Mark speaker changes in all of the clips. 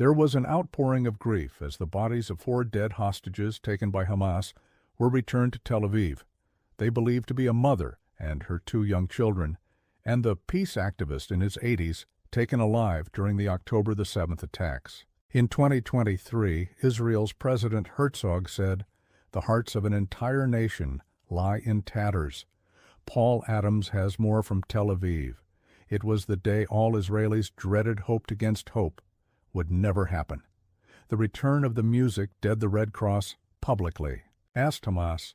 Speaker 1: There was an outpouring of grief as the bodies of 4 dead hostages taken by Hamas were returned to Tel Aviv. They believed to be a mother and her 2 young children, and the peace activist in his 80s taken alive during the October the 7th attacks. In 2023, Israel's President Herzog said, "The hearts of an entire nation lie in tatters." Paul Adams has more from Tel Aviv. It was the day all Israelis dreaded, hoped against hope would never happen. The return of the music dead the Red Cross publicly. Asked Hamas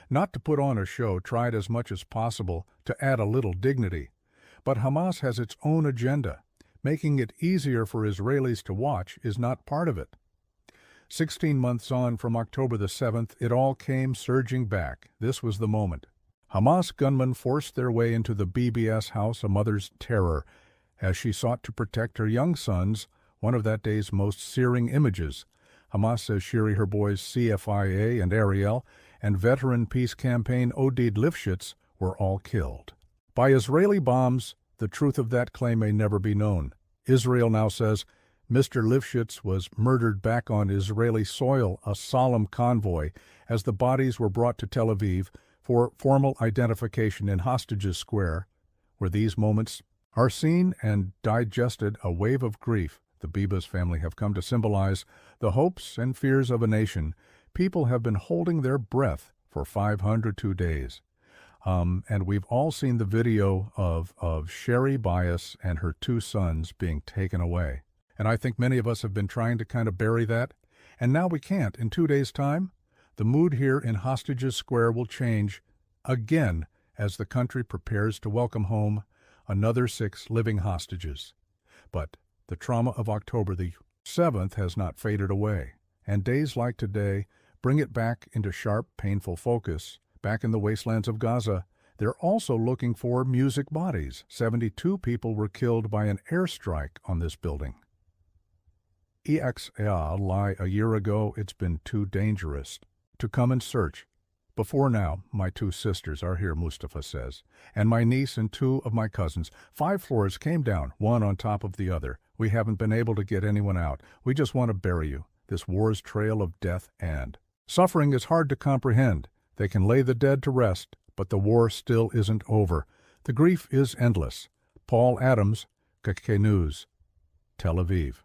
Speaker 1: not to put on a show, tried as much as possible to add a little dignity. But Hamas has its own agenda. Making it easier for Israelis to watch is not part of it. 16 months on from October the 7th, it all came surging back. This was the moment. Hamas gunmen forced their way into the BBS house, a mother's terror, as she sought to protect her young sons, one of that day's most searing images. Hamas says Shiri, her boys CFIA and Ariel, and veteran peace campaign Oded Lifschitz were all killed. By Israeli bombs, the truth of that claim may never be known. Israel now says Mr. Lifschitz was murdered back on Israeli soil, a solemn convoy, as the bodies were brought to Tel Aviv for formal identification in Hostages Square, where these moments are seen and digested. A wave of grief the Bibas family have come to symbolize the hopes and fears of a nation. People have been holding their breath for 502 days. And we've all seen the video of Shiri Bibas and her 2 sons being taken away. And I think many of us have been trying to kind of bury that. And now we can't. In 2 days' time, the mood here in Hostages Square will change again as the country prepares to welcome home another 6 living hostages. But the trauma of October the 7th has not faded away. And days like today bring it back into sharp, painful focus. Back in the wastelands of Gaza, they're also looking for music bodies. 72 people were killed by an airstrike on this building. EXA lie a year ago, it's been too dangerous to come and search. Before now, my 2 sisters are here, Mustafa says, and my niece and 2 of my cousins. 5 floors came down, one on top of the other. We haven't been able to get anyone out. We just want to bury you. This war's trail of death and suffering is hard to comprehend. They can lay the dead to rest, but the war still isn't over. The grief is endless. Paul Adams, UKK News, Tel Aviv.